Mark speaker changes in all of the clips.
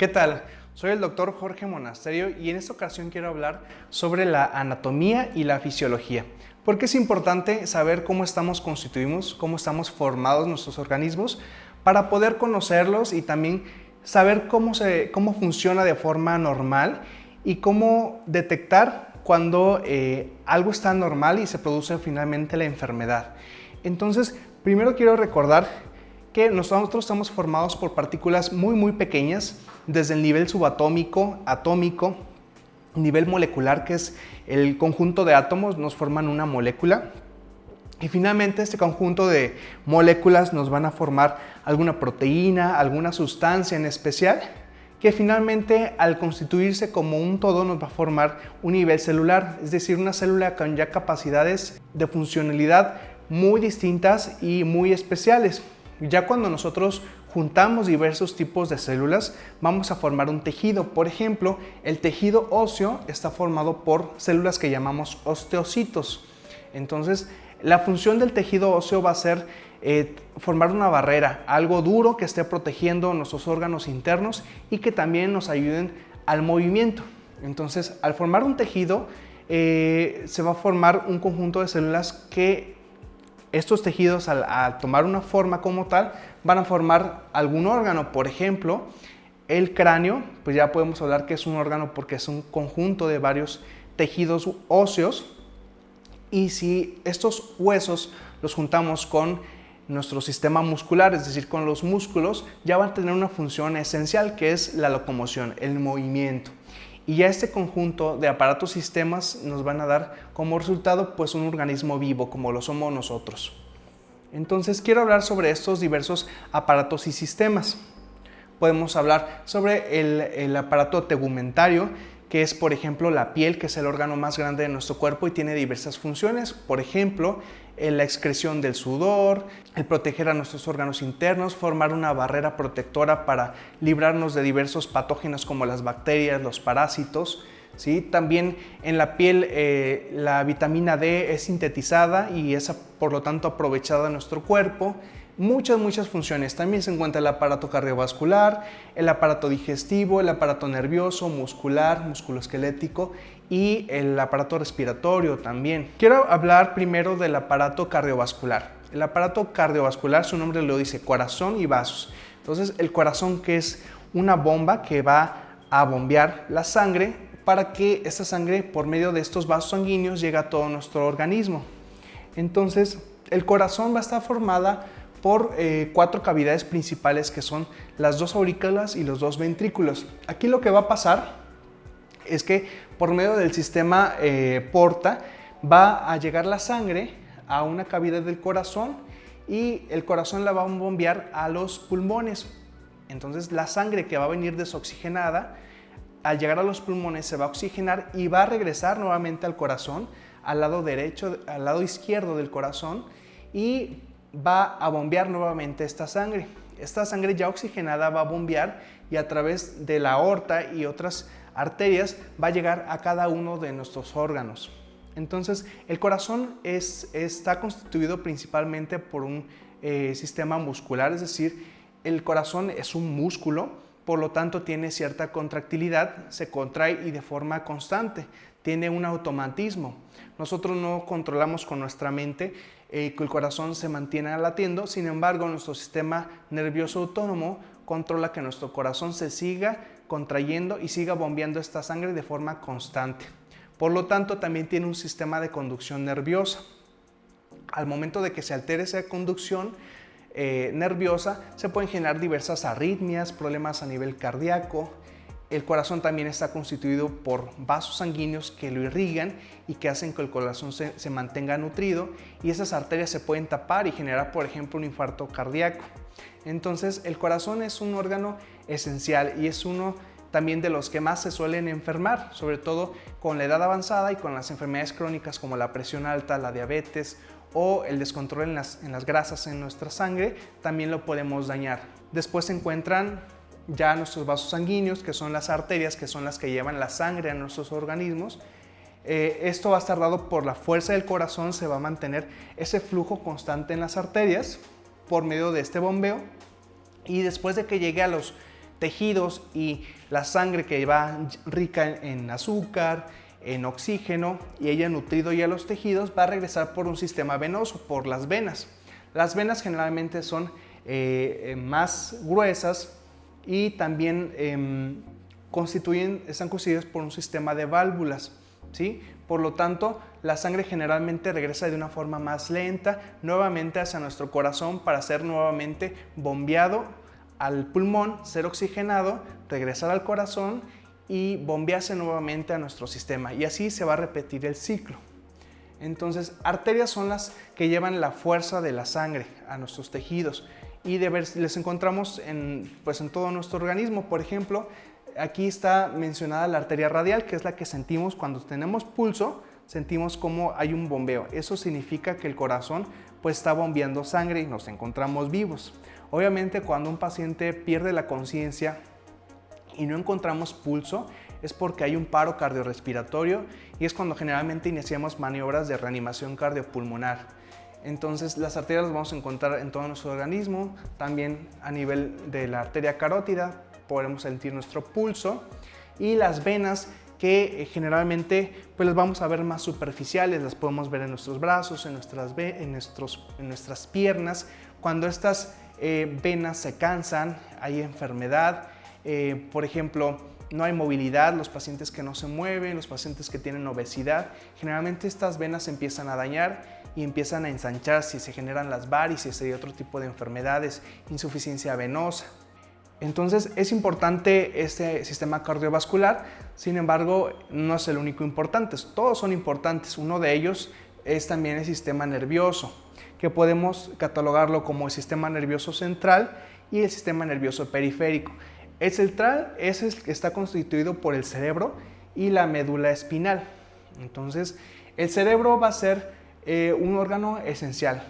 Speaker 1: ¿Qué tal? Soy el doctor Jorge Monasterio y en esta ocasión quiero hablar sobre la anatomía y la fisiología. Porque es importante saber cómo estamos constituidos, cómo estamos formados nuestros organismos para poder conocerlos y también saber cómo funciona de forma normal y cómo detectar cuando algo está normal y se produce finalmente la enfermedad. Entonces, primero quiero recordar que nosotros estamos formados por partículas muy pequeñas, desde el nivel subatómico, atómico, nivel molecular, que es el conjunto de átomos, nos forman una molécula. Y finalmente este conjunto de moléculas nos van a formar alguna proteína, alguna sustancia en especial, que finalmente al constituirse como un todo nos va a formar un nivel celular, es decir, una célula con ya capacidades de funcionalidad muy distintas y muy especiales. Ya cuando nosotros juntamos diversos tipos de células, vamos a formar un tejido. Por ejemplo, el tejido óseo está formado por células que llamamos osteocitos. Entonces, la función del tejido óseo va a ser formar una barrera, algo duro que esté protegiendo nuestros órganos internos y que también nos ayuden al movimiento. Entonces, al formar un tejido, se va a formar un conjunto de células que estos tejidos, al tomar una forma como tal, van a formar algún órgano. Por ejemplo, el cráneo, pues ya podemos hablar que es un órgano porque es un conjunto de varios tejidos óseos. Y si estos huesos los juntamos con nuestro sistema muscular, es decir, con los músculos, ya van a tener una función esencial que es la locomoción, el movimiento. Y ya este conjunto de aparatos y sistemas nos van a dar como resultado pues un organismo vivo como lo somos nosotros. Entonces quiero hablar sobre estos diversos aparatos y sistemas. Podemos hablar sobre el aparato tegumentario, que es por ejemplo la piel, que es el órgano más grande de nuestro cuerpo y tiene diversas funciones. Por ejemplo, la excreción del sudor, el proteger a nuestros órganos internos, formar una barrera protectora para librarnos de diversos patógenos como las bacterias, los parásitos. ¿Sí? También en la piel la vitamina D es sintetizada y es por lo tanto aprovechada en nuestro cuerpo. Muchas funciones. También se encuentra el aparato cardiovascular, el aparato digestivo, el aparato nervioso, muscular, musculoesquelético y el aparato respiratorio también. Quiero hablar primero del aparato cardiovascular. El aparato cardiovascular, su nombre lo dice, corazón y vasos. Entonces, el corazón, que es una bomba que va a bombear la sangre para que esta sangre, por medio de estos vasos sanguíneos, llegue a todo nuestro organismo. Entonces, el corazón va a estar formada por 4 cavidades principales, que son las 2 aurículas y los 2 ventrículos. Aquí lo que va a pasar es que por medio del sistema porta va a llegar la sangre a una cavidad del corazón y el corazón la va a bombear a los pulmones. Entonces la sangre que va a venir desoxigenada, al llegar a los pulmones se va a oxigenar y va a regresar nuevamente al corazón, al lado derecho, al lado izquierdo del corazón, y va a bombear nuevamente esta sangre. Esta sangre ya oxigenada va a bombear y a través de la aorta y otras arterias va a llegar a cada uno de nuestros órganos. Entonces, el corazón está constituido principalmente por un sistema muscular, es decir, el corazón es un músculo, por lo tanto tiene cierta contractilidad, se contrae y de forma constante, tiene un automatismo. Nosotros no controlamos con nuestra mente que el corazón se mantiene latiendo, sin embargo nuestro sistema nervioso autónomo controla que nuestro corazón se siga contrayendo y siga bombeando esta sangre de forma constante. Por lo tanto, también tiene un sistema de conducción nerviosa. Al momento de que se altere esa conducción nerviosa, se pueden generar diversas arritmias, problemas a nivel cardíaco. El corazón también está constituido por vasos sanguíneos que lo irrigan y que hacen que el corazón se mantenga nutrido, y esas arterias se pueden tapar y generar, por ejemplo, un infarto cardíaco. Entonces, el corazón es un órgano esencial y es uno también de los que más se suelen enfermar, sobre todo con la edad avanzada y con las enfermedades crónicas como la presión alta, la diabetes o el descontrol en las grasas en nuestra sangre, también lo podemos dañar. Después se encuentran ya nuestros vasos sanguíneos, que son las arterias, que son las que llevan la sangre a nuestros organismos. Esto va a estar dado por la fuerza del corazón, se va a mantener ese flujo constante en las arterias por medio de este bombeo, y después de que llegue a los tejidos y la sangre que va rica en azúcar, en oxígeno, y ella nutrido ya los tejidos, va a regresar por un sistema venoso, por las venas. Las venas generalmente son más gruesas y también están constituidas por un sistema de válvulas, ¿sí? Por lo tanto, la sangre generalmente regresa de una forma más lenta nuevamente hacia nuestro corazón para ser nuevamente bombeado al pulmón, ser oxigenado, regresar al corazón y bombearse nuevamente a nuestro sistema, y así se va a repetir el ciclo. Entonces, arterias son las que llevan la fuerza de la sangre a nuestros tejidos y les encontramos en todo nuestro organismo. Por ejemplo, aquí está mencionada la arteria radial, que es la que sentimos cuando tenemos pulso, sentimos como hay un bombeo. Eso significa que el corazón está bombeando sangre y nos encontramos vivos. Obviamente, cuando un paciente pierde la conciencia y no encontramos pulso, es porque hay un paro cardiorrespiratorio y es cuando generalmente iniciamos maniobras de reanimación cardiopulmonar. Entonces, las arterias las vamos a encontrar en todo nuestro organismo, también a nivel de la arteria carótida podemos sentir nuestro pulso, y las venas que generalmente las vamos a ver más superficiales, las podemos ver en nuestros brazos, en nuestras piernas. Cuando estas venas se cansan, hay enfermedad, por ejemplo, no hay movilidad, los pacientes que no se mueven, los pacientes que tienen obesidad, generalmente estas venas se empiezan a dañar y empiezan a ensancharse y se generan las varices y otro tipo de enfermedades, insuficiencia venosa. Entonces es importante este sistema cardiovascular, sin embargo no es el único importante, todos son importantes. Uno de ellos es también el sistema nervioso, que podemos catalogarlo como el sistema nervioso central y el sistema nervioso periférico. El central es el que está constituido por el cerebro y la médula espinal. Entonces, el cerebro va a ser un órgano esencial.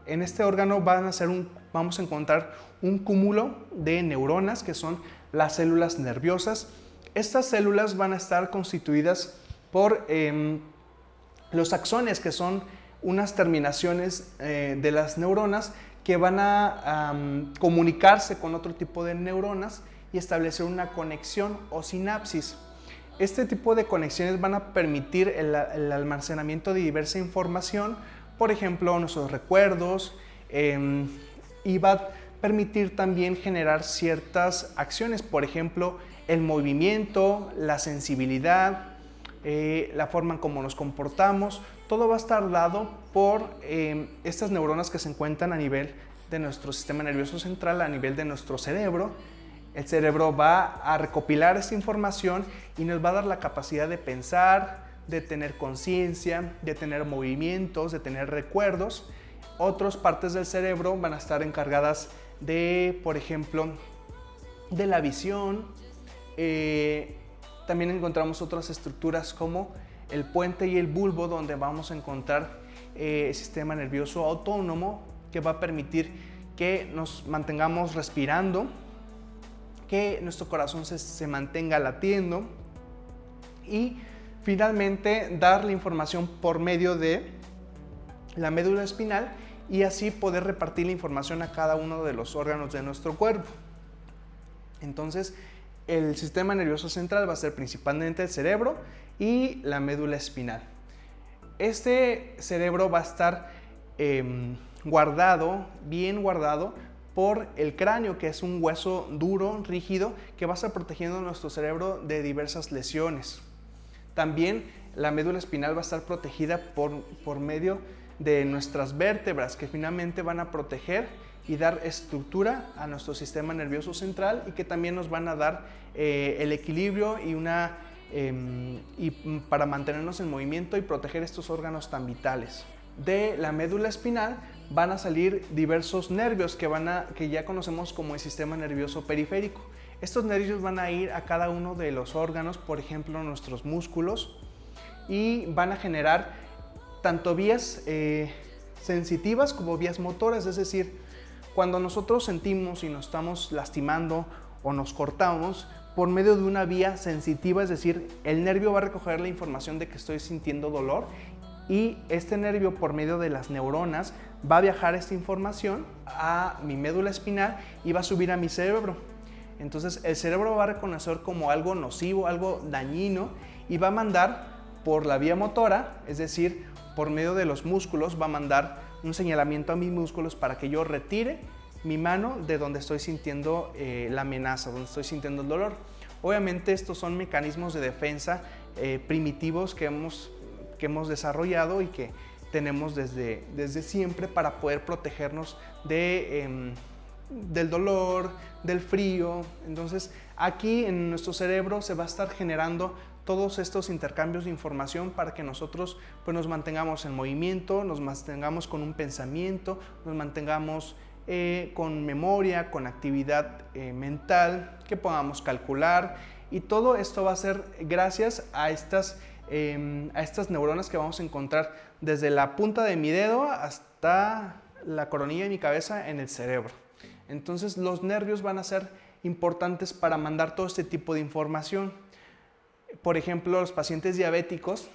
Speaker 1: En este órgano vamos a encontrar un cúmulo de neuronas, que son las células nerviosas. Estas células van a estar constituidas por los axones, que son unas terminaciones de las neuronas que van a comunicarse con otro tipo de neuronas y establecer una conexión o sinapsis. Este tipo de conexiones van a permitir el almacenamiento de diversa información, por ejemplo, nuestros recuerdos, y va a permitir también generar ciertas acciones, por ejemplo, el movimiento, la sensibilidad, la forma en cómo nos comportamos. Todo va a estar dado por estas neuronas que se encuentran a nivel de nuestro sistema nervioso central, a nivel de nuestro cerebro. El cerebro va a recopilar esta información y nos va a dar la capacidad de pensar, de tener conciencia, de tener movimientos, de tener recuerdos. Otras partes del cerebro van a estar encargadas de, por ejemplo, de la visión. También encontramos otras estructuras como el puente y el bulbo, donde vamos a encontrar el sistema nervioso autónomo, que va a permitir que nos mantengamos respirando, que nuestro corazón se mantenga latiendo y finalmente dar la información por medio de la médula espinal y así poder repartir la información a cada uno de los órganos de nuestro cuerpo. Entonces, el sistema nervioso central va a ser principalmente el cerebro y la médula espinal. Este cerebro va a estar bien guardado por el cráneo, que es un hueso duro, rígido, que va a estar protegiendo nuestro cerebro de diversas lesiones. También la médula espinal va a estar protegida por medio de nuestras vértebras, que finalmente van a proteger y dar estructura a nuestro sistema nervioso central, y que también nos van a dar el equilibrio y para mantenernos en movimiento y proteger estos órganos tan vitales. De la médula espinal van a salir diversos nervios que ya conocemos como el sistema nervioso periférico. Estos nervios van a ir a cada uno de los órganos, por ejemplo nuestros músculos, y van a generar tanto vías sensitivas como vías motoras. Es decir, cuando nosotros sentimos y nos estamos lastimando o nos cortamos, por medio de una vía sensitiva, es decir, el nervio va a recoger la información de que estoy sintiendo dolor, y este nervio, por medio de las neuronas, va a viajar esta información a mi médula espinal y va a subir a mi cerebro. Entonces el cerebro va a reconocer como algo nocivo, algo dañino, y va a mandar por la vía motora, es decir, por medio de los músculos, va a mandar un señalamiento a mis músculos para que yo retire mi mano de donde estoy sintiendo la amenaza, donde estoy sintiendo el dolor. Obviamente estos son mecanismos de defensa primitivos que hemos desarrollado y que tenemos desde siempre para poder protegernos del dolor, del frío. Entonces aquí en nuestro cerebro se va a estar generando todos estos intercambios de información para que nosotros pues, nos mantengamos en movimiento, nos mantengamos con un pensamiento, nos mantengamos con memoria, con actividad mental, que podamos calcular, y todo esto va a ser gracias a estas neuronas que vamos a encontrar desde la punta de mi dedo hasta la coronilla de mi cabeza en el cerebro. Entonces los nervios van a ser importantes para mandar todo este tipo de información. Por ejemplo, los pacientes diabéticos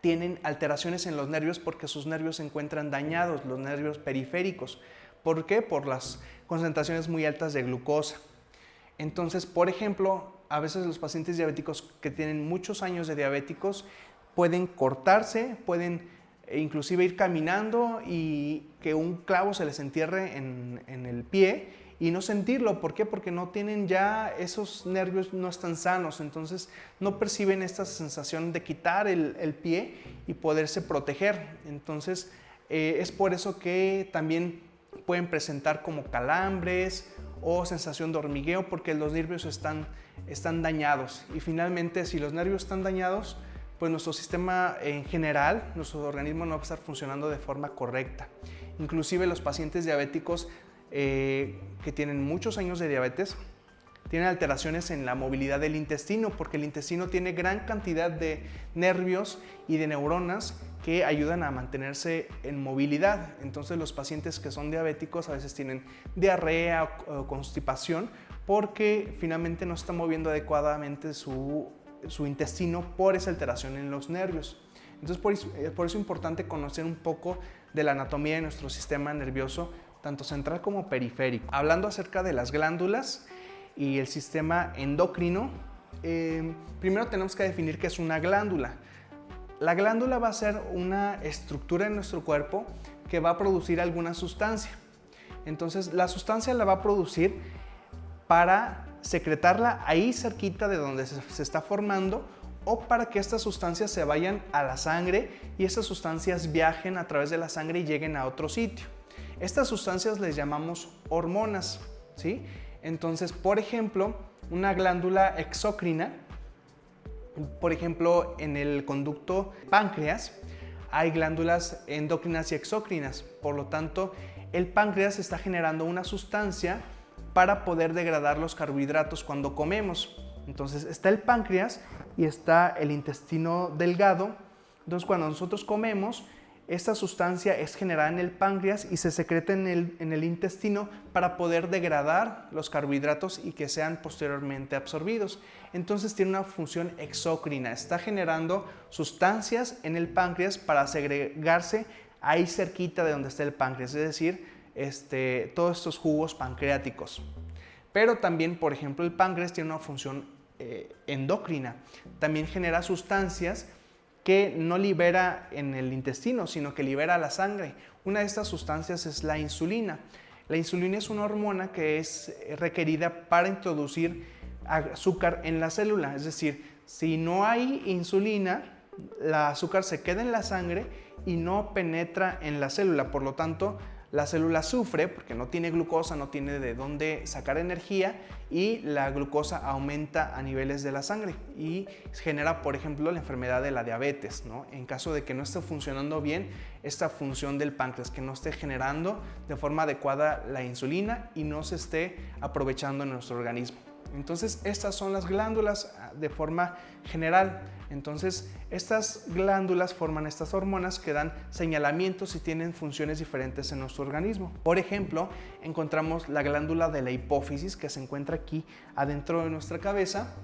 Speaker 1: tienen alteraciones en los nervios porque sus nervios se encuentran dañados, los nervios periféricos. ¿Por qué? Por las concentraciones muy altas de glucosa. Entonces, por ejemplo, a veces los pacientes diabéticos que tienen muchos años de diabéticos pueden cortarse, pueden inclusive ir caminando y que un clavo se les entierre en el pie y no sentirlo. ¿Por qué? Porque no tienen ya, esos nervios no están sanos, entonces no perciben esta sensación de quitar el pie y poderse proteger. Entonces es por eso que también pueden presentar como calambres o sensación de hormigueo, porque los nervios están dañados. Y finalmente, si los nervios están dañados, pues nuestro sistema en general, nuestro organismo no va a estar funcionando de forma correcta. Inclusive los pacientes diabéticos que tienen muchos años de diabetes tienen alteraciones en la movilidad del intestino, porque el intestino tiene gran cantidad de nervios y de neuronas que ayudan a mantenerse en movilidad. Entonces los pacientes que son diabéticos a veces tienen diarrea o constipación porque finalmente no está moviendo adecuadamente su intestino por esa alteración en los nervios. Entonces por eso es importante conocer un poco de la anatomía de nuestro sistema nervioso, tanto central como periférico. Hablando acerca de las glándulas y el sistema endocrino, primero tenemos que definir qué es una glándula. La glándula va a ser una estructura en nuestro cuerpo que va a producir alguna sustancia. Entonces la sustancia la va a producir para secretarla ahí cerquita de donde se está formando, o para que estas sustancias se vayan a la sangre y estas sustancias viajen a través de la sangre y lleguen a otro sitio. Estas sustancias les llamamos hormonas, ¿sí? Entonces, por ejemplo, una glándula exócrina, por ejemplo, en el conducto páncreas hay glándulas endócrinas y exócrinas. Por lo tanto, el páncreas está generando una sustancia para poder degradar los carbohidratos cuando comemos. Entonces está el páncreas y está el intestino delgado. Entonces cuando nosotros comemos, esta sustancia es generada en el páncreas y se secreta en el intestino para poder degradar los carbohidratos y que sean posteriormente absorbidos. Entonces tiene una función exócrina, está generando sustancias en el páncreas para segregarse ahí cerquita de donde está el páncreas, es decir, todos estos jugos pancreáticos. Pero también, por ejemplo, el páncreas tiene una función endocrina, también genera sustancias que no libera en el intestino, sino que libera a la sangre. Una de estas sustancias es la insulina. La insulina es una hormona que es requerida para introducir azúcar en la célula. Es decir, si no hay insulina, el azúcar se queda en la sangre y no penetra en la célula. Por lo tanto, la célula sufre porque no tiene glucosa, no tiene de dónde sacar energía, y la glucosa aumenta a niveles de la sangre y genera, por ejemplo, la enfermedad de la diabetes, ¿no? En caso de que no esté funcionando bien esta función del páncreas, que no esté generando de forma adecuada la insulina y no se esté aprovechando en nuestro organismo. Entonces, estas son las glándulas de forma general. Entonces, estas glándulas forman estas hormonas que dan señalamientos y tienen funciones diferentes en nuestro organismo. Por ejemplo, encontramos la glándula de la hipófisis, que se encuentra aquí adentro de nuestra cabeza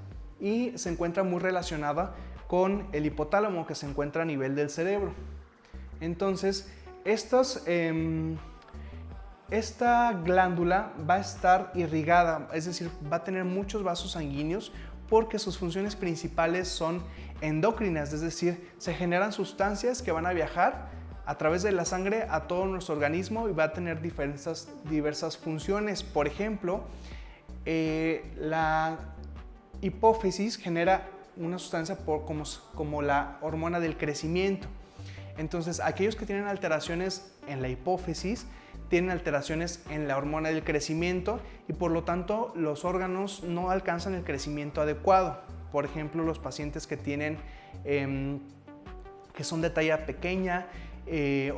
Speaker 1: y se encuentra muy relacionada con el hipotálamo, que se encuentra a nivel del cerebro. Entonces, Esta glándula va a estar irrigada, es decir, va a tener muchos vasos sanguíneos porque sus funciones principales son endocrinas, es decir, se generan sustancias que van a viajar a través de la sangre a todo nuestro organismo y va a tener diversas funciones. Por ejemplo, la hipófisis genera una sustancia como la hormona del crecimiento. Entonces, aquellos que tienen alteraciones en la hipófisis tienen alteraciones en la hormona del crecimiento y por lo tanto los órganos no alcanzan el crecimiento adecuado. Por ejemplo, los pacientes que tienen que son de talla pequeña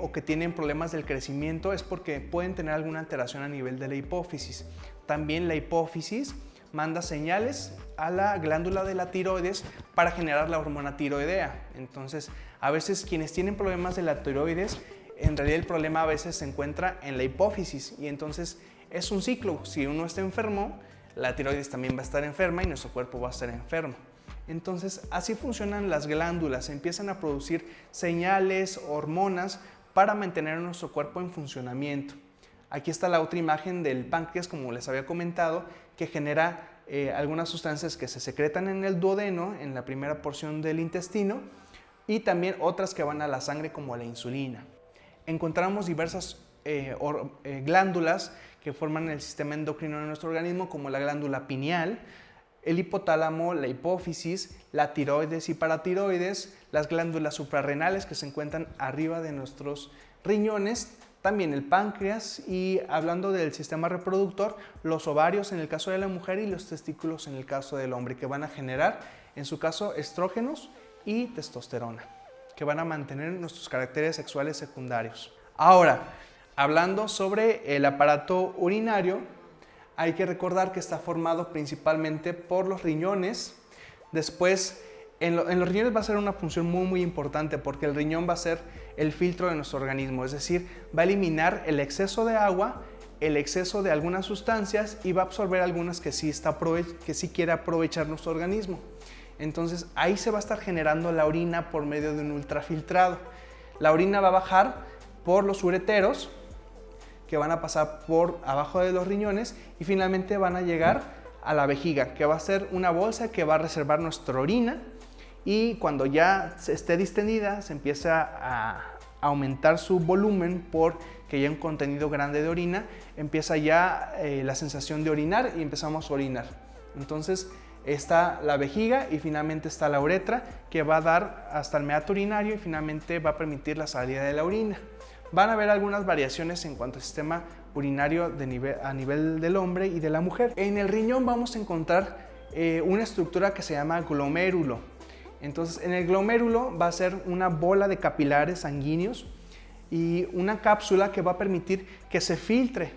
Speaker 1: o que tienen problemas del crecimiento es porque pueden tener alguna alteración a nivel de la hipófisis. También la hipófisis manda señales a la glándula de la tiroides para generar la hormona tiroidea. Entonces, a veces quienes tienen problemas de la tiroides, en realidad el problema a veces se encuentra en la hipófisis y entonces es un ciclo. Si uno está enfermo, la tiroides también va a estar enferma y nuestro cuerpo va a estar enfermo. Entonces, así funcionan las glándulas, empiezan a producir señales, hormonas para mantener a nuestro cuerpo en funcionamiento. Aquí está la otra imagen del páncreas, como les había comentado, que genera algunas sustancias que se secretan en el duodeno, en la primera porción del intestino, y también otras que van a la sangre como la insulina. Encontramos diversas glándulas que forman el sistema endocrino de nuestro organismo, como la glándula pineal, el hipotálamo, la hipófisis, la tiroides y paratiroides, las glándulas suprarrenales que se encuentran arriba de nuestros riñones, también el páncreas y, hablando del sistema reproductor, los ovarios en el caso de la mujer y los testículos en el caso del hombre, que van a generar, en su caso, estrógenos y testosterona, que van a mantener nuestros caracteres sexuales secundarios. Ahora, hablando sobre el aparato urinario, hay que recordar que está formado principalmente por los riñones. Después, en los riñones va a ser una función muy importante porque el riñón va a ser el filtro de nuestro organismo, es decir, va a eliminar el exceso de agua, el exceso de algunas sustancias y va a absorber algunas que sí quiere aprovechar nuestro organismo. Entonces, ahí se va a estar generando la orina por medio de un ultrafiltrado. La orina va a bajar por los ureteros, que van a pasar por abajo de los riñones y finalmente van a llegar a la vejiga, que va a ser una bolsa que va a reservar nuestra orina y cuando ya esté distendida se empieza a aumentar su volumen porque ya un contenido grande de orina, empieza ya la sensación de orinar y empezamos a orinar. Entonces está la vejiga y finalmente está la uretra que va a dar hasta el meato urinario y finalmente va a permitir la salida de la orina. Van a haber algunas variaciones en cuanto al sistema urinario a nivel del hombre y de la mujer. En el riñón vamos a encontrar una estructura que se llama glomérulo. Entonces, en el glomérulo va a ser una bola de capilares sanguíneos y una cápsula que va a permitir que se filtre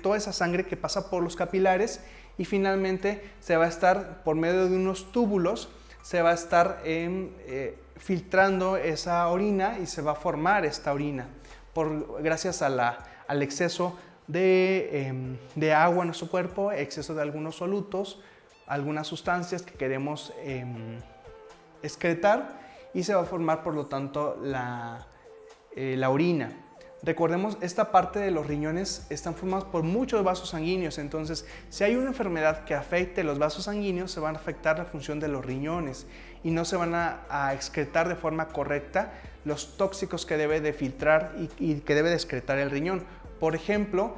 Speaker 1: toda esa sangre que pasa por los capilares y finalmente se va a estar, por medio de unos túbulos, se va a estar filtrando esa orina y se va a formar esta orina gracias al exceso de agua en nuestro cuerpo, exceso de algunos solutos, algunas sustancias que queremos excretar y se va a formar por lo tanto la orina. Recordemos, esta parte de los riñones están formados por muchos vasos sanguíneos, entonces si hay una enfermedad que afecte los vasos sanguíneos se van a afectar la función de los riñones y no se van a excretar de forma correcta los tóxicos que debe de filtrar y que debe de excretar el riñón. Por ejemplo,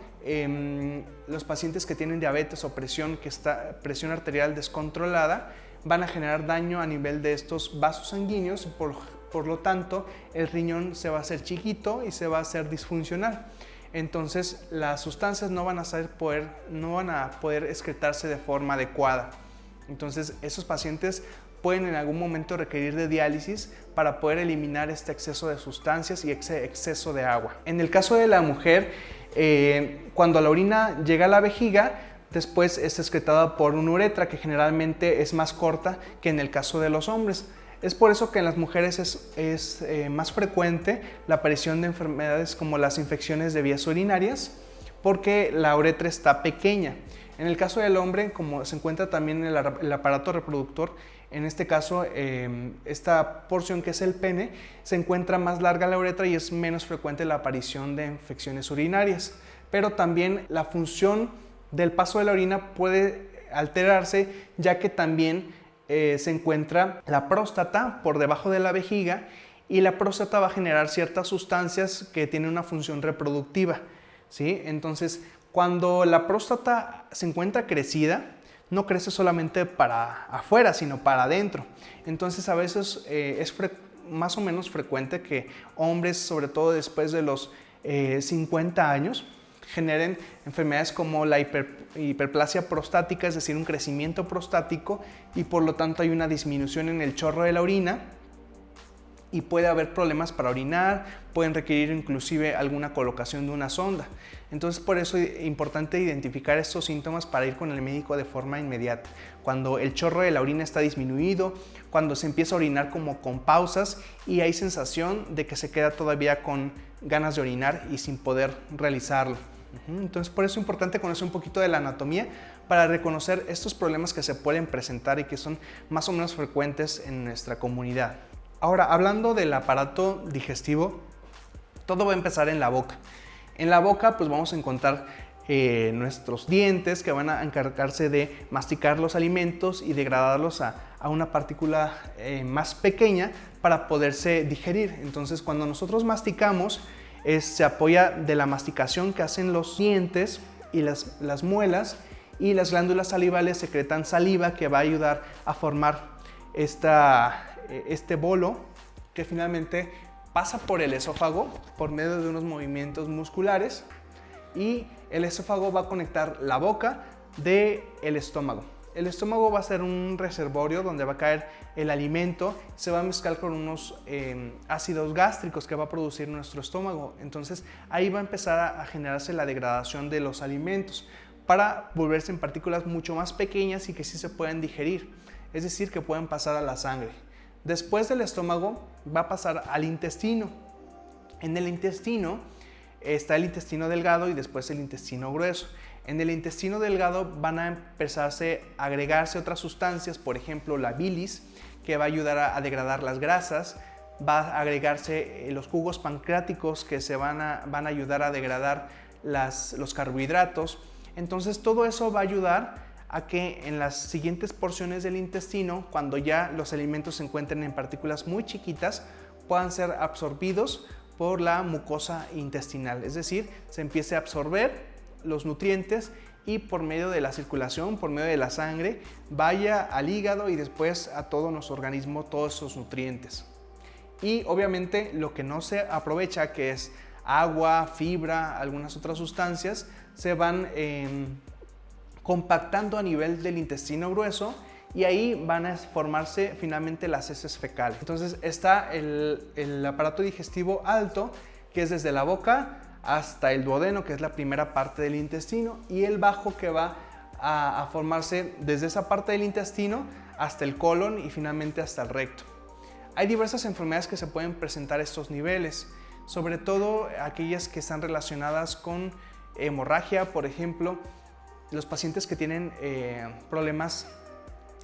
Speaker 1: los pacientes que tienen diabetes o presión arterial descontrolada van a generar daño a nivel de estos vasos sanguíneos, por lo tanto el riñón se va a hacer chiquito y se va a hacer disfuncional. Entonces las sustancias no van a poder excretarse de forma adecuada. Entonces esos pacientes pueden en algún momento requerir de diálisis para poder eliminar este exceso de sustancias y exceso de agua. En el caso de la mujer, cuando la orina llega a la vejiga, después es excretada por una uretra que generalmente es más corta que en el caso de los hombres. Es por eso que en las mujeres es más frecuente la aparición de enfermedades como las infecciones de vías urinarias porque la uretra está pequeña. En el caso del hombre, como se encuentra también en el aparato reproductor, en este caso esta porción que es el pene, se encuentra más larga la uretra y es menos frecuente la aparición de infecciones urinarias. pero también la función del paso de la orina puede alterarse, ya que también se encuentra la próstata por debajo de la vejiga, y la próstata va a generar ciertas sustancias que tienen una función reproductiva, ¿sí? Entonces, cuando la próstata se encuentra crecida, no crece solamente para afuera, sino para adentro. Entonces, a veces es más o menos frecuente que hombres, sobre todo después de los 50 años, generen enfermedades como la hiperplasia prostática, es decir, un crecimiento prostático, y por lo tanto hay una disminución en el chorro de la orina y puede haber problemas para orinar, pueden requerir inclusive alguna colocación de una sonda. Entonces, por eso es importante identificar estos síntomas para ir con el médico de forma inmediata. Cuando el chorro de la orina está disminuido, cuando se empieza a orinar como con pausas y hay sensación de que se queda todavía con ganas de orinar y sin poder realizarlo. Entonces, por eso es importante conocer un poquito de la anatomía para reconocer estos problemas que se pueden presentar y que son más o menos frecuentes en nuestra comunidad. Ahora, hablando del aparato digestivo, todo va a empezar en la boca. En la boca, pues vamos a encontrar nuestros dientes, que van a encargarse de masticar los alimentos y degradarlos a una partícula más pequeña para poderse digerir. Entonces, cuando nosotros masticamos, se apoya de la masticación que hacen los dientes y las muelas, y las glándulas salivales secretan saliva que va a ayudar a formar este bolo que finalmente pasa por el esófago por medio de unos movimientos musculares, y el esófago va a conectar la boca del estómago. El estómago va a ser un reservorio donde va a caer el alimento, se va a mezclar con unos ácidos gástricos que va a producir nuestro estómago. Entonces ahí va a empezar a generarse la degradación de los alimentos para volverse en partículas mucho más pequeñas y que sí se pueden digerir, es decir, que pueden pasar a la sangre. Después del estómago va a pasar al intestino. En el intestino está el intestino delgado y después el intestino grueso. En el intestino delgado van a empezarse a agregarse otras sustancias, por ejemplo la bilis, que va a ayudar a degradar las grasas, va a agregarse los jugos pancreáticos que van a ayudar a degradar los carbohidratos. Entonces todo eso va a ayudar a que en las siguientes porciones del intestino, cuando ya los alimentos se encuentren en partículas muy chiquitas, puedan ser absorbidos por la mucosa intestinal, es decir, se empiece a absorber los nutrientes y por medio de la circulación, por medio de la sangre, vaya al hígado y después a todo nuestro organismo todos esos nutrientes. Y obviamente lo que no se aprovecha, que es agua, fibra, algunas otras sustancias, se van compactando a nivel del intestino grueso, y ahí van a formarse finalmente las heces fecales. Entonces está el aparato digestivo alto, que es desde la boca hasta el duodeno, que es la primera parte del intestino, y el bajo, que va a formarse desde esa parte del intestino hasta el colon y finalmente hasta el recto. Hay diversas enfermedades que se pueden presentar a estos niveles, sobre todo aquellas que están relacionadas con hemorragia. Por ejemplo, los pacientes que tienen problemas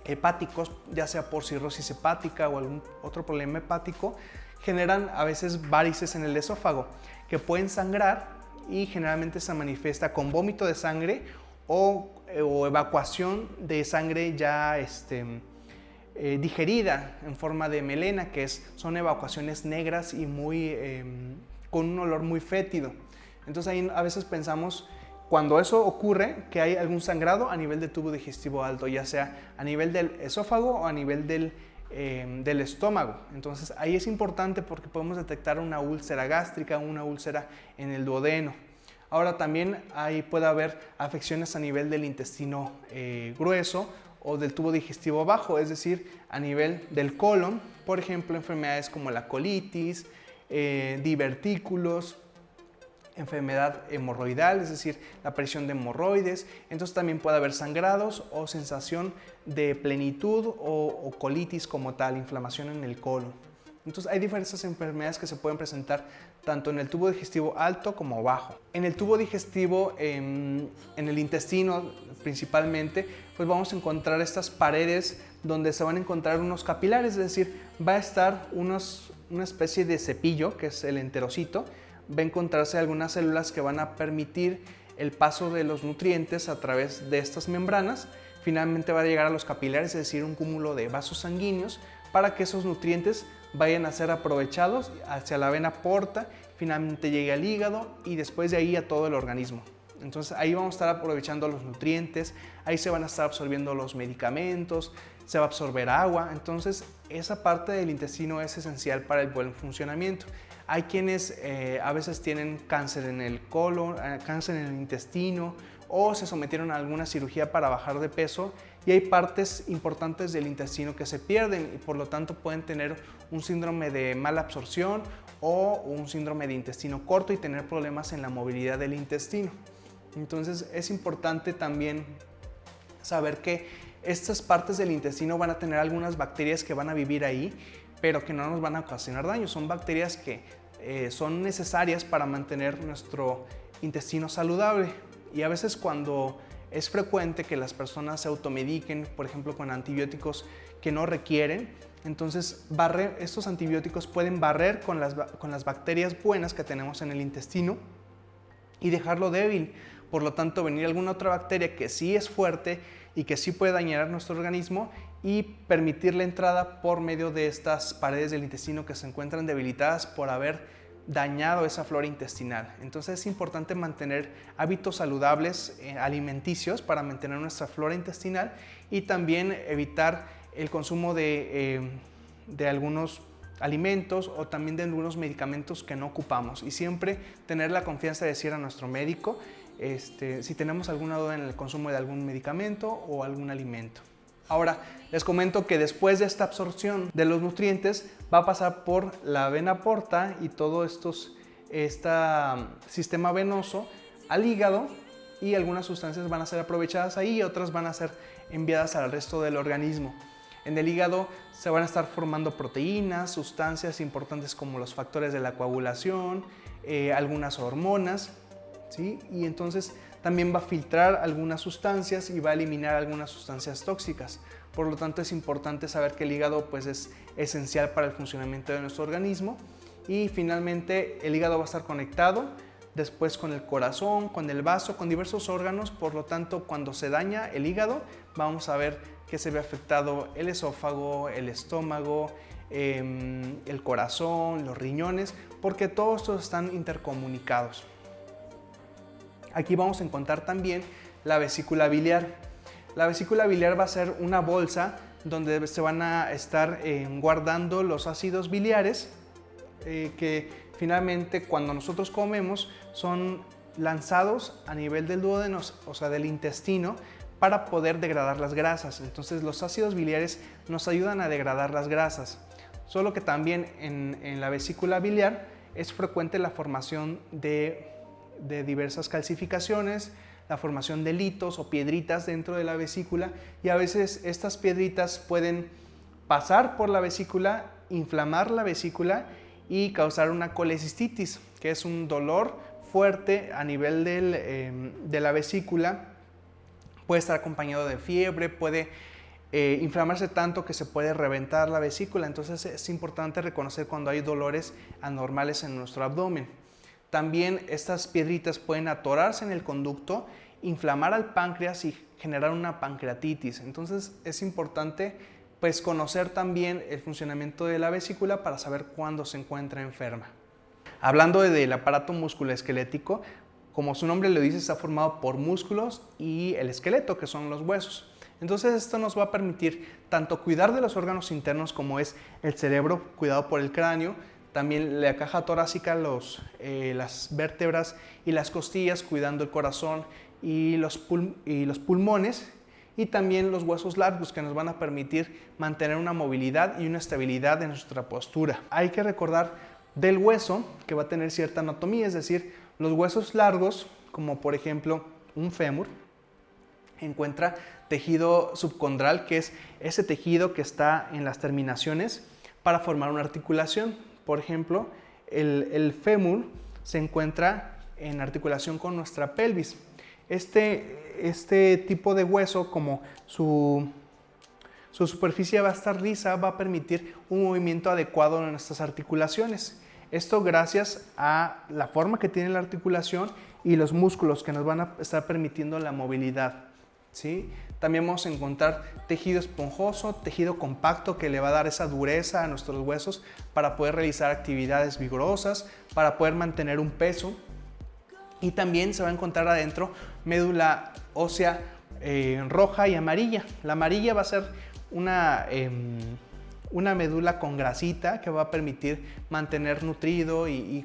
Speaker 1: hepáticos, ya sea por cirrosis hepática o algún otro problema hepático, generan a veces varices en el esófago que pueden sangrar, y generalmente se manifiesta con vómito de sangre o evacuación de sangre ya digerida en forma de melena, que son evacuaciones negras y con un olor muy fétido. Entonces ahí a veces pensamos, cuando eso ocurre, que hay algún sangrado a nivel del tubo digestivo alto, ya sea a nivel del esófago o a nivel del estómago. Entonces ahí es importante porque podemos detectar una úlcera gástrica, una úlcera en el duodeno. Ahora también ahí puede haber afecciones a nivel del intestino grueso o del tubo digestivo bajo, es decir, a nivel del colon, por ejemplo, enfermedades como la colitis, divertículos, enfermedad hemorroidal, es decir, la aparición de hemorroides. Entonces también puede haber sangrados o sensación de plenitud o colitis como tal, inflamación en el colon. Entonces hay diversas enfermedades que se pueden presentar tanto en el tubo digestivo alto como bajo. En el tubo digestivo, en el intestino principalmente, pues vamos a encontrar estas paredes donde se van a encontrar unos capilares, es decir, va a estar una especie de cepillo, que es el enterocito, va a encontrarse algunas células que van a permitir el paso de los nutrientes a través de estas membranas. Finalmente va a llegar a los capilares, es decir, un cúmulo de vasos sanguíneos, para que esos nutrientes vayan a ser aprovechados hacia la vena porta, finalmente llegue al hígado y después de ahí a todo el organismo. Entonces ahí vamos a estar aprovechando los nutrientes, ahí se van a estar absorbiendo los medicamentos, se va a absorber agua. Entonces esa parte del intestino es esencial para el buen funcionamiento. Hay quienes a veces tienen cáncer en el colon, cáncer en el intestino, o se sometieron a alguna cirugía para bajar de peso y hay partes importantes del intestino que se pierden y por lo tanto pueden tener un síndrome de mala absorción o un síndrome de intestino corto y tener problemas en la movilidad del intestino. Entonces es importante también saber que estas partes del intestino van a tener algunas bacterias que van a vivir ahí, pero que no nos van a ocasionar daño. Son bacterias que son necesarias para mantener nuestro intestino saludable. Y a veces cuando es frecuente que las personas se automediquen, por ejemplo con antibióticos que no requieren, entonces estos antibióticos pueden barrer con las bacterias buenas que tenemos en el intestino y dejarlo débil. Por lo tanto, venir alguna otra bacteria que sí es fuerte y que sí puede dañar nuestro organismo y permitir la entrada por medio de estas paredes del intestino que se encuentran debilitadas por haber dañado esa flora intestinal. Entonces es importante mantener hábitos saludables alimenticios para mantener nuestra flora intestinal y también evitar el consumo de algunos alimentos o también de algunos medicamentos que no ocupamos y siempre tener la confianza de decir a nuestro médico si tenemos alguna duda en el consumo de algún medicamento o algún alimento. Ahora, les comento que después de esta absorción de los nutrientes va a pasar por la vena porta y todo este sistema venoso al hígado y algunas sustancias van a ser aprovechadas ahí y otras van a ser enviadas al resto del organismo. En el hígado se van a estar formando proteínas, sustancias importantes como los factores de la coagulación, algunas hormonas, ¿sí? Y entonces también va a filtrar algunas sustancias y va a eliminar algunas sustancias tóxicas. Por lo tanto, es importante saber que el hígado pues, es esencial para el funcionamiento de nuestro organismo. Y finalmente, el hígado va a estar conectado después con el corazón, con el vaso, con diversos órganos. Por lo tanto, cuando se daña el hígado, vamos a ver que se ve afectado el esófago, el estómago, el corazón, los riñones, porque todos estos están intercomunicados. Aquí vamos a encontrar también la vesícula biliar. La vesícula biliar va a ser una bolsa donde se van a estar guardando los ácidos biliares que finalmente cuando nosotros comemos son lanzados a nivel del duodeno, o sea del intestino, para poder degradar las grasas. Entonces los ácidos biliares nos ayudan a degradar las grasas. Solo que también en la vesícula biliar es frecuente la formación de diversas calcificaciones, la formación de litos o piedritas dentro de la vesícula y a veces estas piedritas pueden pasar por la vesícula, inflamar la vesícula y causar una colecistitis, que es un dolor fuerte a nivel de la vesícula. Puede estar acompañado de fiebre, puede inflamarse tanto que se puede reventar la vesícula. Entonces es importante reconocer cuando hay dolores anormales en nuestro abdomen. También estas piedritas pueden atorarse en el conducto, inflamar al páncreas y generar una pancreatitis. Entonces es importante pues, conocer también el funcionamiento de la vesícula para saber cuándo se encuentra enferma. Hablando del aparato musculoesquelético, como su nombre lo dice, está formado por músculos y el esqueleto, que son los huesos. Entonces esto nos va a permitir tanto cuidar de los órganos internos como es el cerebro, cuidado por el cráneo, también la caja torácica, las vértebras y las costillas, cuidando el corazón y los pulmones, y también los huesos largos que nos van a permitir mantener una movilidad y una estabilidad en nuestra postura. Hay que recordar del hueso que va a tener cierta anatomía, es decir, los huesos largos, como por ejemplo un fémur, encuentra tejido subcondral, que es ese tejido que está en las terminaciones para formar una articulación. Por ejemplo, el fémur se encuentra en articulación con nuestra pelvis. Este tipo de hueso, como su superficie va a estar lisa, va a permitir un movimiento adecuado en nuestras articulaciones. Esto gracias a la forma que tiene la articulación y los músculos que nos van a estar permitiendo la movilidad, ¿sí? También vamos a encontrar tejido esponjoso, tejido compacto que le va a dar esa dureza a nuestros huesos para poder realizar actividades vigorosas, para poder mantener un peso. Y también se va a encontrar adentro médula ósea roja y amarilla. La amarilla va a ser una médula con grasita que va a permitir mantener nutrido y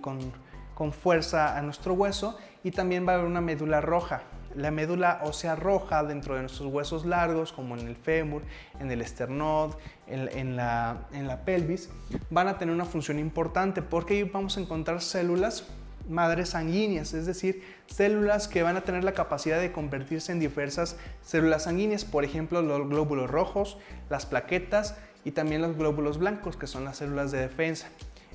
Speaker 1: con fuerza a nuestro hueso, y también va a haber una médula roja. La médula ósea roja dentro de nuestros huesos largos, como en el fémur, en el esternón, en la pelvis, van a tener una función importante porque ahí vamos a encontrar células madres sanguíneas, es decir, células que van a tener la capacidad de convertirse en diversas células sanguíneas, por ejemplo, los glóbulos rojos, las plaquetas y también los glóbulos blancos, que son las células de defensa.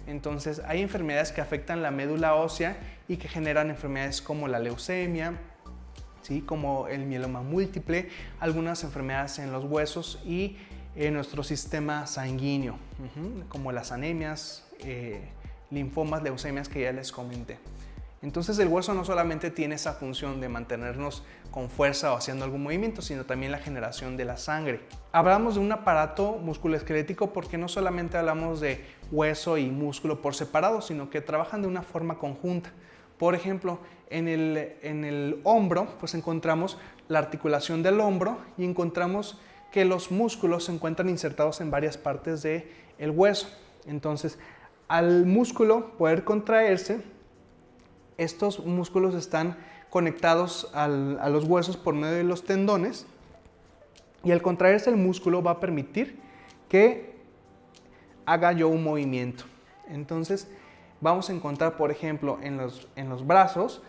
Speaker 1: Entonces, hay enfermedades que afectan la médula ósea y que generan enfermedades como la leucemia, ¿sí? Como el mieloma múltiple, algunas enfermedades en los huesos y en nuestro sistema sanguíneo, como las anemias, linfomas, leucemias que ya les comenté. Entonces el hueso no solamente tiene esa función de mantenernos con fuerza o haciendo algún movimiento, sino también la generación de la sangre. Hablamos de un aparato musculoesquelético porque no solamente hablamos de hueso y músculo por separado, sino que trabajan de una forma conjunta. Por ejemplo, en el hombro, pues encontramos la articulación del hombro y encontramos que los músculos se encuentran insertados en varias partes del hueso. Entonces, al músculo poder contraerse, estos músculos están conectados a los huesos por medio de los tendones, y al contraerse el músculo va a permitir que haga yo un movimiento. Entonces vamos a encontrar, por ejemplo, en los brazos,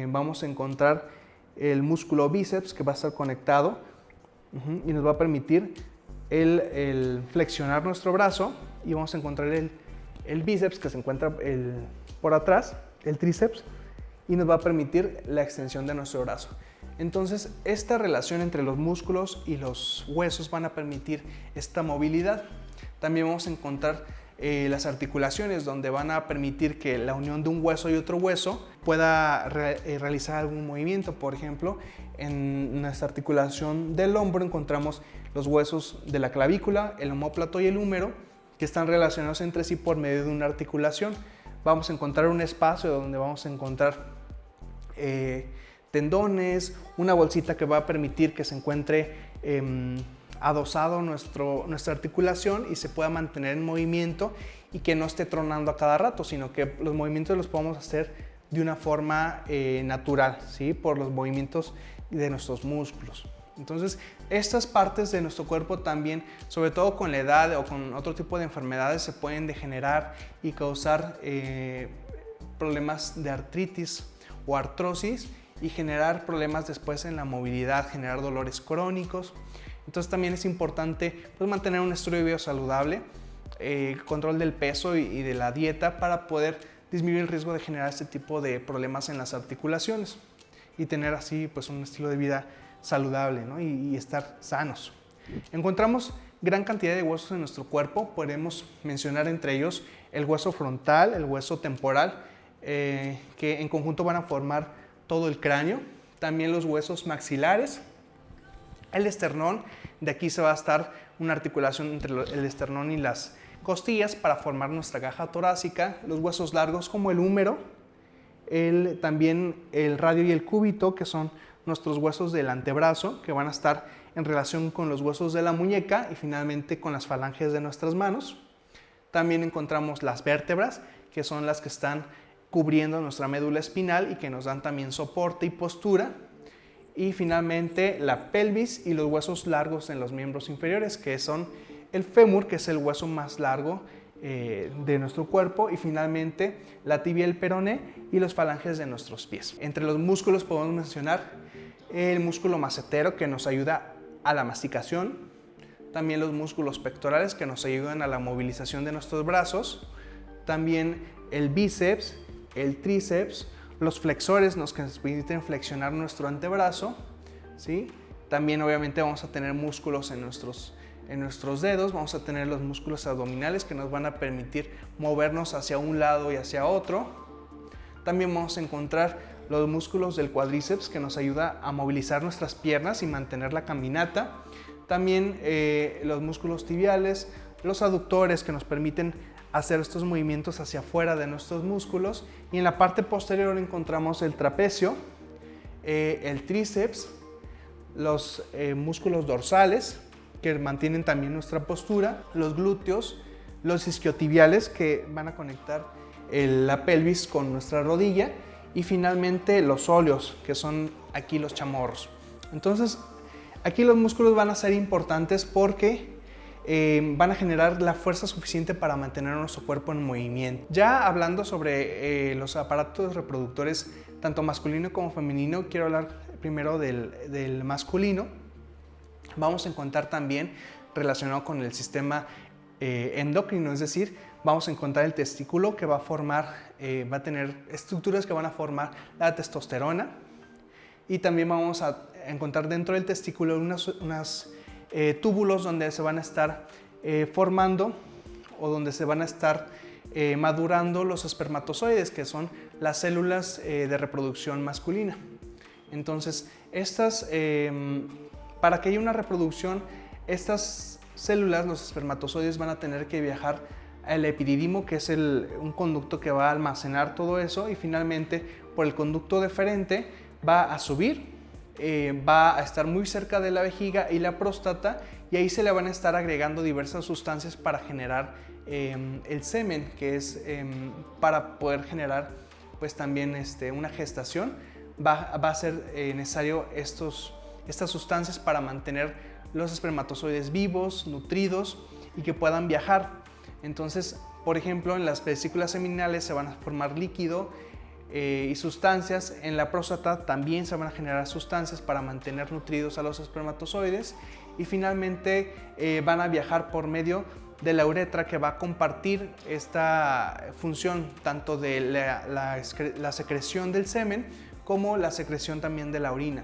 Speaker 1: vamos a encontrar el músculo bíceps que va a estar conectado y nos va a permitir el flexionar nuestro brazo, y vamos a encontrar el bíceps que se encuentra por atrás, el tríceps, y nos va a permitir la extensión de nuestro brazo. Entonces, esta relación entre los músculos y los huesos van a permitir esta movilidad. También vamos a encontrar las articulaciones, donde van a permitir que la unión de un hueso y otro hueso pueda realizar algún movimiento. Por ejemplo, en nuestra articulación del hombro encontramos los huesos de la clavícula, el omóplato y el húmero, que están relacionados entre sí por medio de una articulación. Vamos a encontrar un espacio donde vamos a encontrar tendones, una bolsita que va a permitir que se encuentre adosado nuestra articulación y se pueda mantener en movimiento y que no esté tronando a cada rato, sino que los movimientos los podamos hacer de una forma natural, ¿sí? Por los movimientos de nuestros músculos. Entonces, estas partes de nuestro cuerpo también, sobre todo con la edad o con otro tipo de enfermedades, se pueden degenerar y causar problemas de artritis o artrosis y generar problemas después en la movilidad, generar dolores crónicos. Entonces también es importante pues, mantener un estilo de vida saludable, control del peso y de la dieta para poder disminuir el riesgo de generar este tipo de problemas en las articulaciones y tener así pues, un estilo de vida saludable, ¿no? y estar sanos. Encontramos gran cantidad de huesos en nuestro cuerpo. Podemos mencionar entre ellos el hueso frontal, el hueso temporal, que en conjunto van a formar todo el cráneo. También los huesos maxilares, el esternón. De aquí se va a estar una articulación entre el esternón y las costillas para formar nuestra caja torácica. Los huesos largos como el húmero, también el radio y el cúbito, que son nuestros huesos del antebrazo, que van a estar en relación con los huesos de la muñeca y finalmente con las falanges de nuestras manos. También encontramos las vértebras, que son las que están cubriendo nuestra médula espinal y que nos dan también soporte y postura. Y finalmente la pelvis y los huesos largos en los miembros inferiores, que son el fémur, que es el hueso más largo de nuestro cuerpo, y finalmente la tibia y el peroné y los falanges de nuestros pies. Entre los músculos podemos mencionar el músculo macetero, que nos ayuda a la masticación, también los músculos pectorales, que nos ayudan a la movilización de nuestros brazos, también el bíceps, el tríceps, los flexores que nos permiten flexionar nuestro antebrazo, ¿sí? También obviamente vamos a tener músculos en en nuestros dedos, vamos a tener los músculos abdominales que nos van a permitir movernos hacia un lado y hacia otro. También vamos a encontrar los músculos del cuádriceps que nos ayuda a movilizar nuestras piernas y mantener la caminata. También los músculos tibiales, los aductores que nos permiten hacer estos movimientos hacia afuera de nuestros músculos. Y en la parte posterior encontramos el trapecio, el tríceps, los músculos dorsales que mantienen también nuestra postura, los glúteos, los isquiotibiales que van a conectar la pelvis con nuestra rodilla y finalmente los sóleos, que son aquí los chamorros. Entonces, aquí los músculos van a ser importantes porque van a generar la fuerza suficiente para mantener nuestro cuerpo en movimiento. Ya hablando sobre los aparatos reproductores, tanto masculino como femenino, quiero hablar primero del masculino. Vamos a encontrar también relacionado con el sistema endocrino, es decir, vamos a encontrar el testículo que va a tener estructuras que van a formar la testosterona, y también vamos a encontrar dentro del testículo unos túbulos donde se van a estar formando o donde se van a estar madurando los espermatozoides, que son las células de reproducción masculina. Entonces, para que haya una reproducción, estas células, los espermatozoides, van a tener que viajar al epidídimo, que es un conducto que va a almacenar todo eso, y finalmente por el conducto deferente va a subir, va a estar muy cerca de la vejiga y la próstata, y ahí se le van a estar agregando diversas sustancias para generar el semen, que es para poder generar pues también una gestación. Va a ser necesario estas sustancias para mantener los espermatozoides vivos, nutridos y que puedan viajar. Entonces, por ejemplo, en las vesículas seminales se van a formar líquido y sustancias. En la próstata también se van a generar sustancias para mantener nutridos a los espermatozoides, y finalmente van a viajar por medio de la uretra, que va a compartir esta función tanto de la secreción del semen como la secreción también de la orina.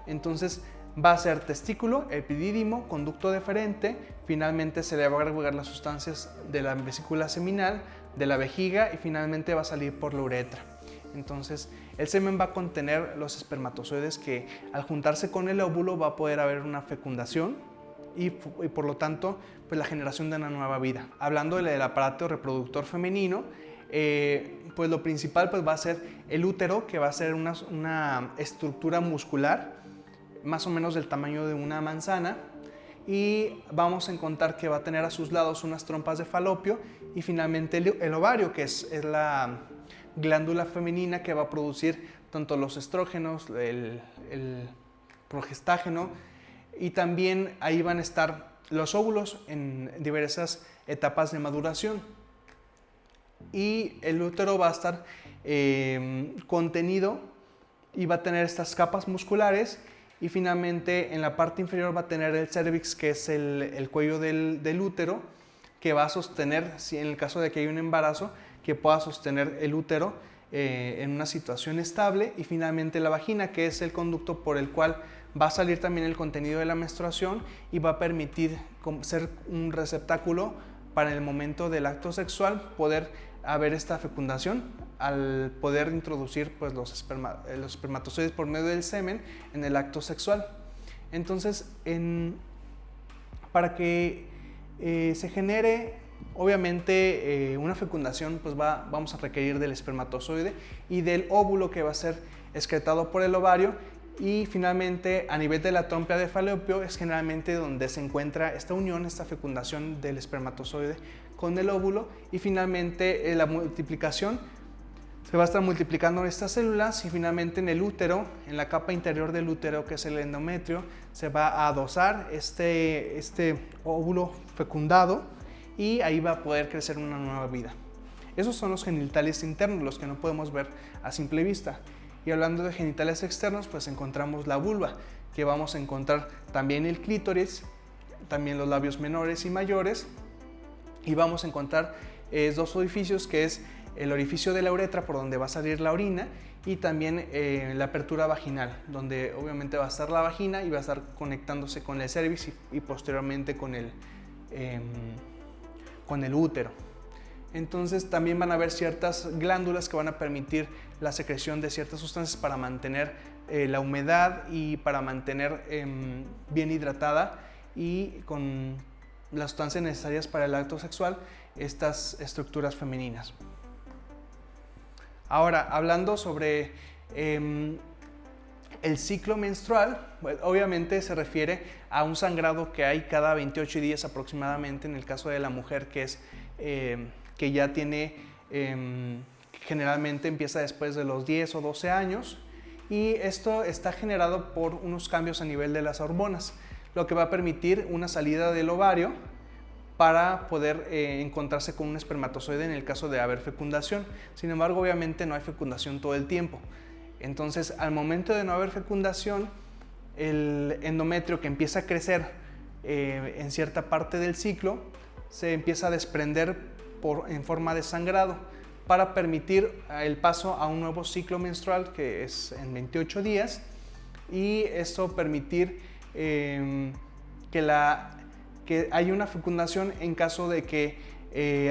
Speaker 1: Entonces va a ser testículo, epidídimo, conducto deferente, finalmente se le va a agregar las sustancias de la vesícula seminal, de la vejiga, y finalmente va a salir por la uretra. Entonces el semen va a contener los espermatozoides que al juntarse con el óvulo va a poder haber una fecundación y por lo tanto pues la generación de una nueva vida. Hablando del aparato reproductor femenino, pues lo principal pues va a ser el útero, que va a ser una estructura muscular más o menos del tamaño de una manzana, y vamos a encontrar que va a tener a sus lados unas trompas de falopio, y finalmente el ovario, que es la glándula femenina que va a producir tanto los estrógenos, el progestágeno, y también ahí van a estar los óvulos en diversas etapas de maduración. Y el útero va a estar contenido y va a tener estas capas musculares, y finalmente en la parte inferior va a tener el cérvix, que es el cuello del útero, que va a sostener, si en el caso de que haya un embarazo, que pueda sostener el útero en una situación estable, y finalmente la vagina, que es el conducto por el cual va a salir también el contenido de la menstruación y va a permitir ser un receptáculo para el momento del acto sexual, poder haber esta fecundación al poder introducir pues, los espermatozoides por medio del semen en el acto sexual. Entonces, para que se genere obviamente una fecundación, pues vamos a requerir del espermatozoide y del óvulo, que va a ser excretado por el ovario, y finalmente a nivel de la trompa de falopio es generalmente donde se encuentra esta unión, esta fecundación del espermatozoide con el óvulo, y finalmente la multiplicación. Se va a estar multiplicando estas células, y finalmente en el útero, en la capa interior del útero, que es el endometrio, se va a dosar este óvulo fecundado, y ahí va a poder crecer una nueva vida. Esos son los genitales internos, los que no podemos ver a simple vista. Y hablando de genitales externos, pues encontramos la vulva, que vamos a encontrar también el clítoris, también los labios menores y mayores, y vamos a encontrar dos orificios, que es el orificio de la uretra por donde va a salir la orina y también la apertura vaginal, donde obviamente va a estar la vagina y va a estar conectándose con el cervix y posteriormente con el útero. Entonces también van a haber ciertas glándulas que van a permitir la secreción de ciertas sustancias para mantener la humedad y para mantener bien hidratada y con las sustancias necesarias para el acto sexual estas estructuras femeninas. Ahora, hablando sobre el ciclo menstrual, pues, obviamente se refiere a un sangrado que hay cada 28 días aproximadamente en el caso de la mujer que ya tiene, generalmente empieza después de los 10 o 12 años y esto está generado por unos cambios a nivel de las hormonas, lo que va a permitir una salida del ovario para poder encontrarse con un espermatozoide en el caso de haber fecundación. Sin embargo, obviamente no hay fecundación todo el tiempo. Entonces, al momento de no haber fecundación, el endometrio que empieza a crecer en cierta parte del ciclo se empieza a desprender en forma de sangrado para permitir el paso a un nuevo ciclo menstrual que es en 28 días y esto permitir que haya una fecundación en caso de que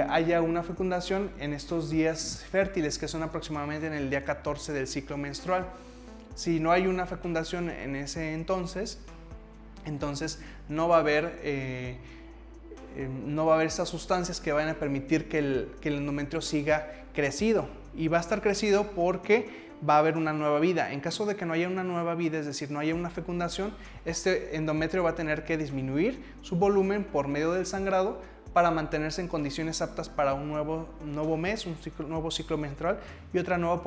Speaker 1: haya una fecundación en estos días fértiles que son aproximadamente en el día 14 del ciclo menstrual. Si no hay una fecundación en ese entonces no va a haber estas sustancias que van a permitir que el endometrio siga crecido y va a estar crecido porque va a haber una nueva vida. En caso de que no haya una nueva vida, es decir, no haya una fecundación, este endometrio va a tener que disminuir su volumen por medio del sangrado para mantenerse en condiciones aptas para un nuevo mes, nuevo ciclo menstrual y otra nueva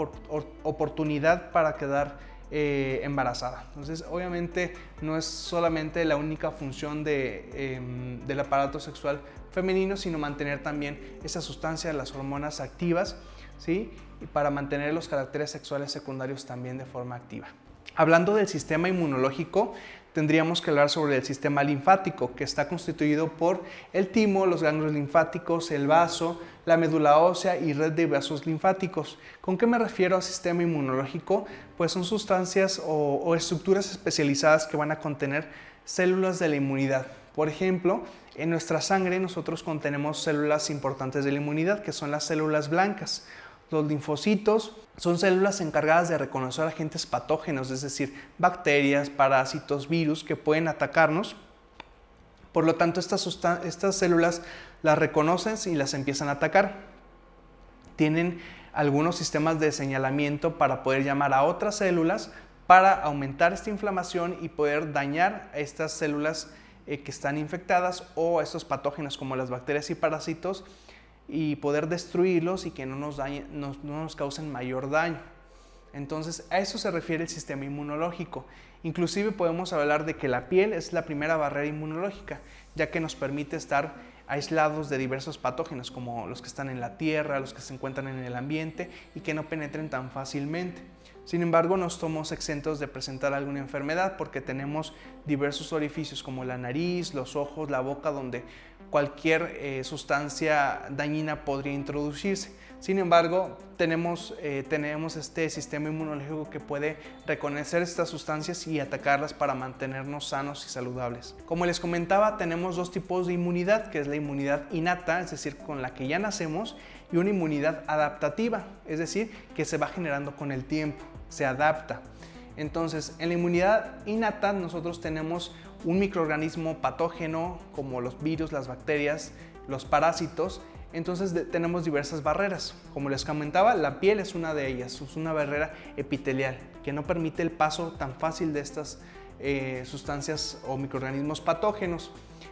Speaker 1: oportunidad para quedar embarazada. Entonces, obviamente no es solamente la única función del aparato sexual femenino, sino mantener también esa sustancia, las hormonas activas, ¿sí? Y para mantener los caracteres sexuales secundarios también de forma activa. Hablando del sistema inmunológico, tendríamos que hablar sobre el sistema linfático, que está constituido por el timo, los ganglios linfáticos, el vaso, la médula ósea y red de vasos linfáticos. ¿Con qué me refiero al sistema inmunológico? Pues son sustancias o estructuras especializadas que van a contener células de la inmunidad. Por ejemplo, en nuestra sangre nosotros contenemos células importantes de la inmunidad, que son las células blancas. Los linfocitos son células encargadas de reconocer agentes patógenos, es decir, bacterias, parásitos, virus que pueden atacarnos. Por lo tanto, estas células las reconocen y las empiezan a atacar. Tienen algunos sistemas de señalamiento para poder llamar a otras células para aumentar esta inflamación y poder dañar a estas células que están infectadas o a estos patógenos como las bacterias y parásitos y poder destruirlos y que no nos causen mayor daño. Entonces, a eso se refiere el sistema inmunológico. Inclusive podemos hablar de que la piel es la primera barrera inmunológica, ya que nos permite estar aislados de diversos patógenos como los que están en la tierra, los que se encuentran en el ambiente y que no penetren tan fácilmente. Sin embargo, no estamos exentos de presentar alguna enfermedad porque tenemos diversos orificios como la nariz, los ojos, la boca, donde cualquier sustancia dañina podría introducirse. Sin embargo, tenemos este sistema inmunológico que puede reconocer estas sustancias y atacarlas para mantenernos sanos y saludables. Como les comentaba, tenemos dos tipos de inmunidad, que es la inmunidad innata, es decir, con la que ya nacemos, y una inmunidad adaptativa, es decir, que se va generando con el tiempo, se adapta. Entonces, en la inmunidad innata nosotros tenemos un microorganismo patógeno como los virus, las bacterias, los parásitos. Entonces tenemos diversas barreras. Como les comentaba, la piel es una de ellas, es una barrera epitelial que no permite el paso tan fácil de estas sustancias o microorganismos patógenos.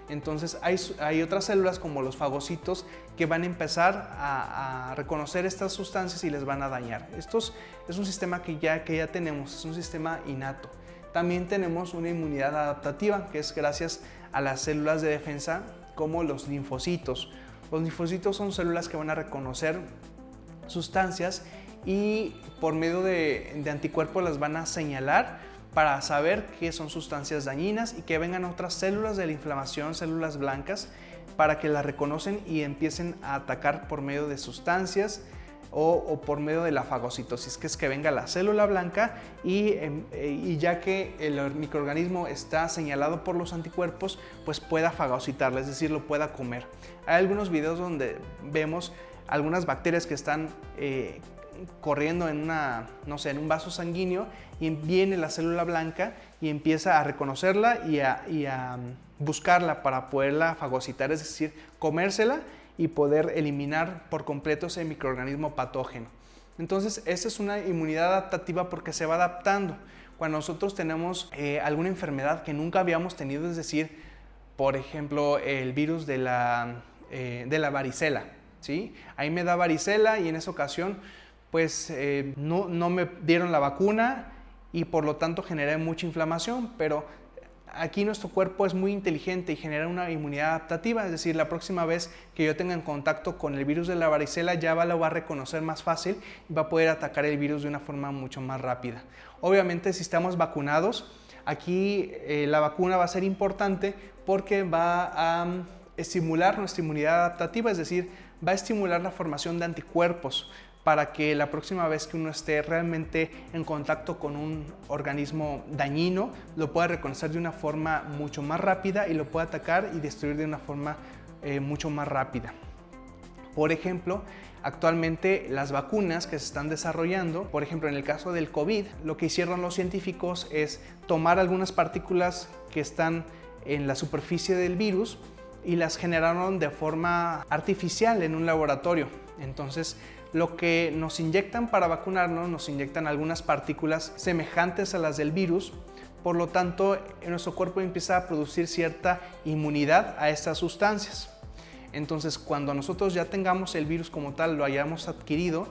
Speaker 1: Entonces hay otras células como los fagocitos que van a empezar a reconocer estas sustancias y les van a dañar. Esto es un sistema que ya tenemos, es un sistema innato. También tenemos una inmunidad adaptativa, que es gracias a las células de defensa como los linfocitos. Los linfocitos son células que van a reconocer sustancias y por medio de anticuerpos las van a señalar para saber que son sustancias dañinas y que vengan otras células de la inflamación, células blancas, para que las reconocen y empiecen a atacar por medio de sustancias o por medio de la fagocitosis, que es que venga la célula blanca y ya que el microorganismo está señalado por los anticuerpos, pues pueda fagocitarla, es decir, lo pueda comer. Hay algunos videos donde vemos algunas bacterias que están corriendo en en un vaso sanguíneo, y viene la célula blanca y empieza a reconocerla y a buscarla para poderla fagocitar, es decir, comérsela y poder eliminar por completo ese microorganismo patógeno. Entonces, esa es una inmunidad adaptativa porque se va adaptando. Cuando nosotros tenemos alguna enfermedad que nunca habíamos tenido, es decir, por ejemplo, el virus de la varicela, ¿sí? Ahí me da varicela y en esa ocasión pues no me dieron la vacuna y por lo tanto generé mucha inflamación, pero aquí nuestro cuerpo es muy inteligente y genera una inmunidad adaptativa, es decir, la próxima vez que yo tenga en contacto con el virus de la varicela ya lo va a reconocer más fácil y va a poder atacar el virus de una forma mucho más rápida. Obviamente, si estamos vacunados, aquí la vacuna va a ser importante porque va a estimular nuestra inmunidad adaptativa, es decir, va a estimular la formación de anticuerpos para que la próxima vez que uno esté realmente en contacto con un organismo dañino, lo pueda reconocer de una forma mucho más rápida y lo pueda atacar y destruir de una forma mucho más rápida. Por ejemplo, actualmente las vacunas que se están desarrollando, por ejemplo en el caso del COVID, lo que hicieron los científicos es tomar algunas partículas que están en la superficie del virus y las generaron de forma artificial en un laboratorio. Entonces, lo que nos inyectan para vacunarnos, nos inyectan algunas partículas semejantes a las del virus, por lo tanto, nuestro cuerpo empieza a producir cierta inmunidad a estas sustancias. Entonces, cuando nosotros ya tengamos el virus como tal, lo hayamos adquirido,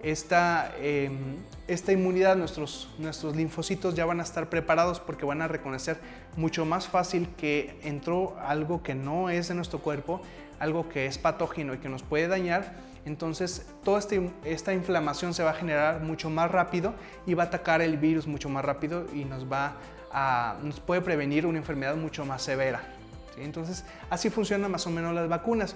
Speaker 1: esta inmunidad, nuestros linfocitos ya van a estar preparados porque van a reconocer mucho más fácil que entró algo que no es de nuestro cuerpo, algo que es patógeno y que nos puede dañar. Entonces, toda esta inflamación se va a generar mucho más rápido y va a atacar el virus mucho más rápido y nos puede prevenir una enfermedad mucho más severa. ¿Sí? Entonces, así funcionan más o menos las vacunas.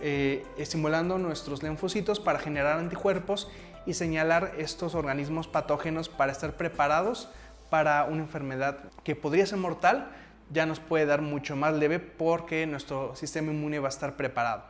Speaker 1: Estimulando nuestros linfocitos para generar anticuerpos y señalar estos organismos patógenos para estar preparados para una enfermedad que podría ser mortal, ya nos puede dar mucho más leve porque nuestro sistema inmune va a estar preparado.